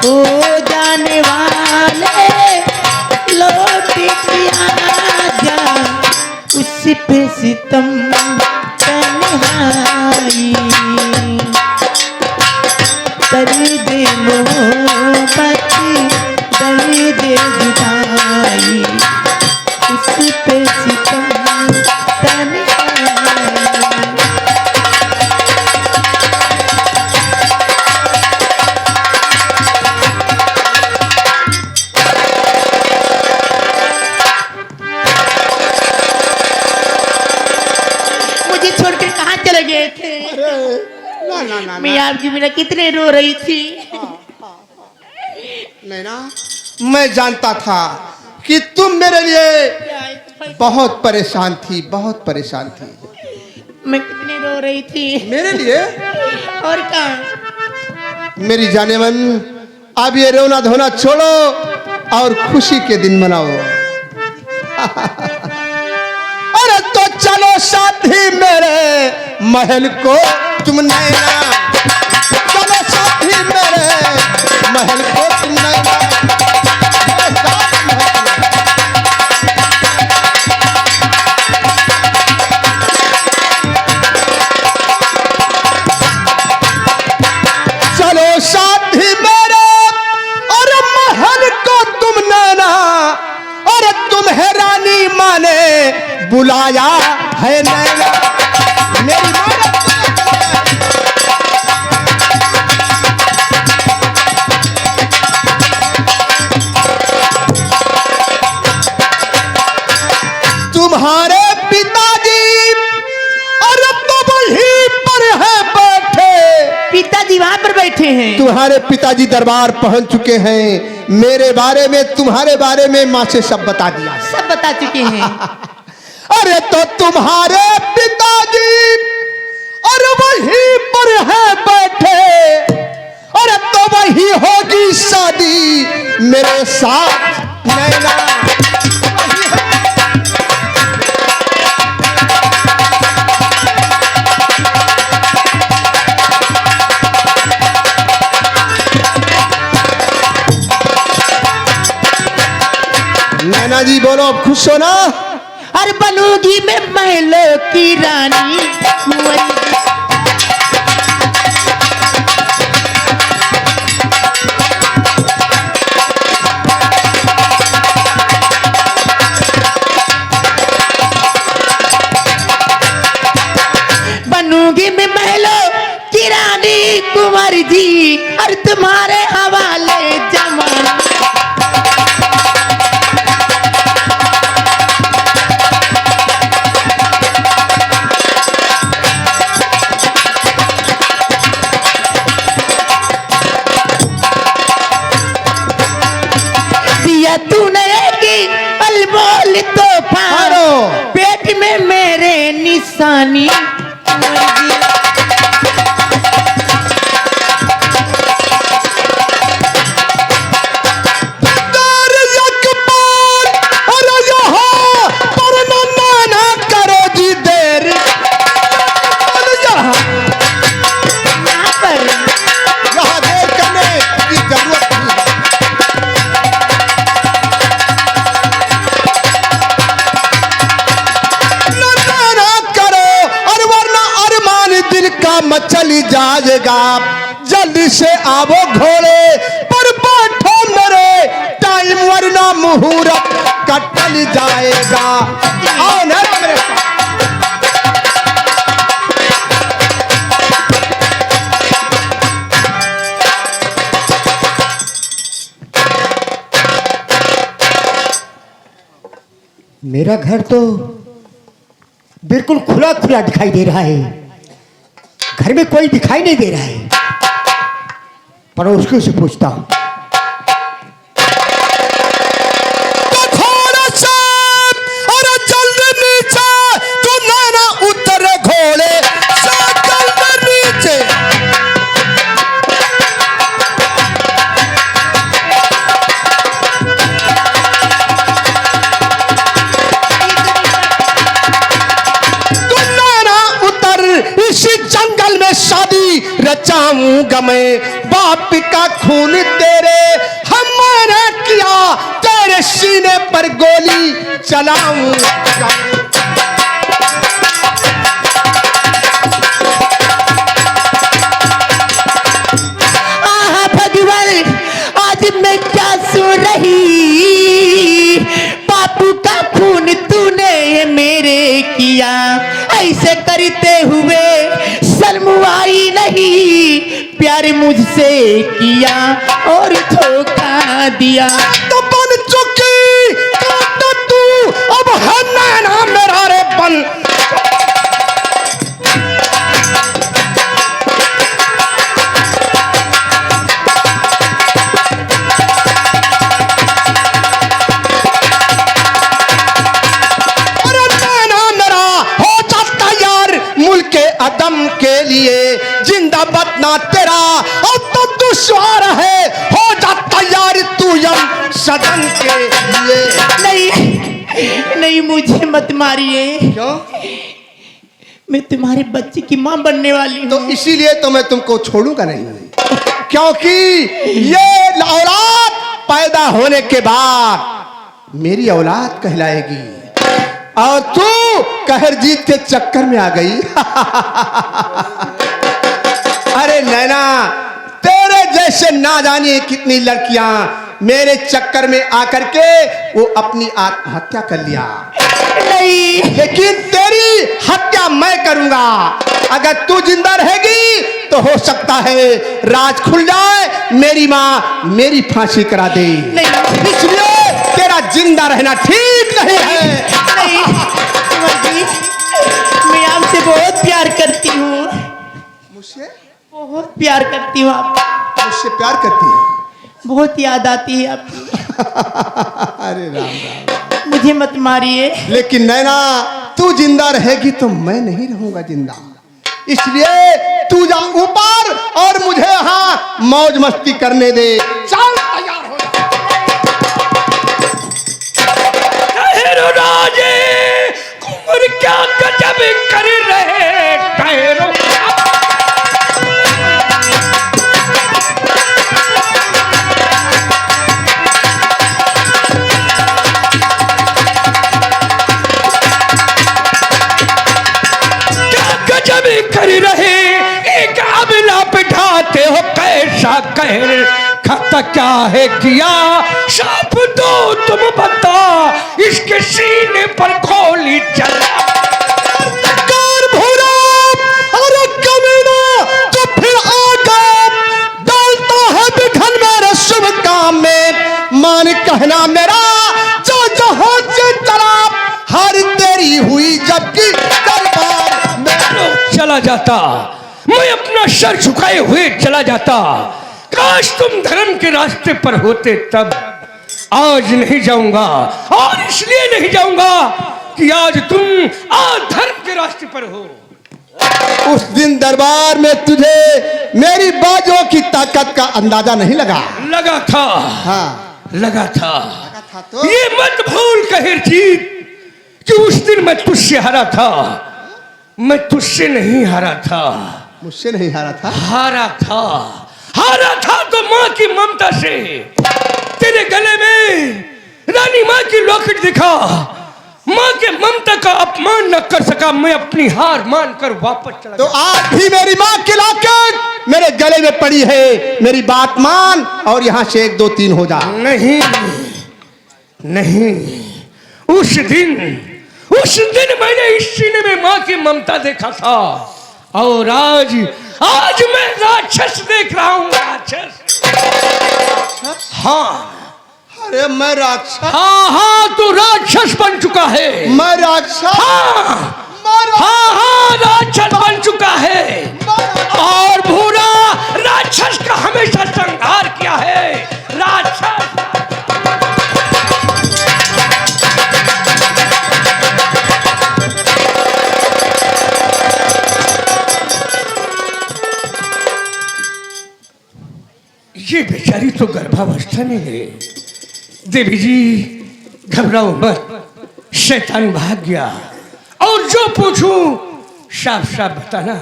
ओ जाने वाले लौट के आजा, उस पे सितम तन्हाई, दर्द मोहब्बत दर्द जुदाई, उस पे सितम तन्हाई। मुझे छोड़कर कहाँ चले गए थे? ना मैं आपकी बिना कितने रो रही थी। नैना, मैं जानता था कि तुम मेरे लिए बहुत परेशान थी, बहुत परेशान थी। मैं कितने रो रही थी मेरे लिए? और क्या? मेरी जाने मन, अब ये रोना धोना छोड़ो और खुशी के दिन मनाओ। अरे तो चलो साथी मेरे महल को तुम नैना, चलो साथी मेरे महल को तुम नैना। चलो साथी मेरे और महल को तुम नैना, और तुम्हें रानी माने बुलाया है नैना। मेरी माँ तुम्हारे पिताजी और तो वहीं पर है बैठे। पिताजी वहां पर बैठे हैं। तुम्हारे पिताजी दरबार पहुंच चुके हैं। मेरे बारे में, तुम्हारे बारे में माँ से सब बता दिया, सब बता चुके हैं। अरे तो तुम्हारे पिताजी और वहीं पर है बैठे, अरे तो वही होगी शादी मेरे साथ नैना। नैना जी बोलो, अब खुश हो ना? और बनूंगी मैं महलों की रानी, बनूंगी मैं महलों की रानी कुंवर जी, और तुम्हारे हवाले जमाना। तूने की अनमोल तोहफा, पेट में मेरे निशानी। चली जाएगा, जल्दी से आवो घोड़े पर बैठो मेरे, टाइम वरना मुहूर्त कटल जाएगा। आओ ना मेरे मेरा घर तो बिल्कुल खुला खुला दिखाई दे रहा है, घर में कोई दिखाई नहीं दे रहा है। पड़ोसियों से पूछता हूँ। रचाऊंगा मैं, बाप बाप का खून तेरे हमने किया, तेरे सीने पर गोली चलाऊं। आहा भगवान, आज मैं क्या सुन रही, बापू का खून तूने मेरे किया, ऐसे करते हुए शर्म आई नहीं, प्यार मुझसे किया और धोखा दिया। तो बन चुकी तो तू अब है नैना मेरा रे बन। अदम के लिए जिंदा बतना तेरा अब तो दुश्वार है, हो जा तैयार तू यम सदन के लिए। नहीं नहीं, मुझे मत मारिए। क्यों? मैं तुम्हारे बच्चे की मां बनने वाली हूँ। तो इसीलिए तो मैं तुमको छोड़ूंगा नहीं, क्योंकि ये औलाद पैदा होने के बाद मेरी औलाद कहलाएगी और तू कहर जीत के चक्कर में आ गई। अरे नैना, तेरे जैसे ना जाने कितनी लड़कियां मेरे चक्कर में आकर के वो अपनी आत्महत्या कर लिया। नहीं, लेकिन तेरी हत्या मैं करूंगा। अगर तू जिंदा रहेगी तो हो सकता है राज खुल जाए, मेरी माँ मेरी फांसी करा दे। नहीं, इसलिए तेरा जिंदा रहना ठीक नहीं है। नहीं कुंवर जी, मैं आपसे बहुत प्यार करती हूँ। मुझसे बहुत प्यार करती हूँ। आप मुझसे प्यार करती है? बहुत याद आती है आपकी। अरे राम राम। मुझे मत मारिए। लेकिन नैना, तू जिंदा रहेगी तो मैं नहीं रहूंगा जिंदा, इसलिए तू जा ऊपर और मुझे यहाँ मौज मस्ती करने दे। चल तैयार हो जा। राजे कुंवर क्या गजब कर रहे ठहरो। कर रहे एक अबला बिठाते हो, कैसा कहर खाता क्या है किया, साफ दो तुम बता, इसके सीने पर गोली चला। अरे कमीना, तो फिर आगा डालता है विघन मेरे शुभ काम में। मान कहना मेरा जो जहां से चला, हर तेरी हुई जबकि दरबार चला जाता, मैं अपना सर झुकाए हुए चला जाता। काश तुम धर्म के रास्ते पर होते तब। आज नहीं जाऊंगा, और इसलिए नहीं जाऊंगा कि आज तुम अधर्म के रास्ते पर हो। उस दिन दरबार में तुझे मेरी बाजों की ताकत का अंदाजा नहीं लगा? लगा था। हाँ, लगा था। तो? ये मत भूल कहर जीत कि उस दिन मैं तुझसे हारा था। मैं तुझसे नहीं हारा था। मुझसे नहीं हारा था? हारा था तो माँ की ममता से। तेरे गले में रानी माँ की लॉकेट दिखा, माँ के ममता का अपमान न कर सका, मैं अपनी हार मानकर वापस चला। तो आज भी मेरी माँ की लॉकेट मेरे गले में पड़ी है। मेरी बात मान और यहाँ से 1 2 3 हो जा। नहीं नहीं, उस दिन मैंने इस सीने में माँ की ममता देखा था, और आज मैं राक्षस देख रहा हूँ। राक्षस? हाँ। अरे मैं राक्षस? हाँ, तू राक्षस बन चुका है। मैं राक्षस? हाँ, राक्षस बन चुका है। और भूरा राक्षस का हमेशा संहार किया है। राक्षस ये बेचारी तो गर्भावस्था में है। देवी जी घबराओ मत, शैतान भाग गया। और जो पूछूं साफ साफ बताना।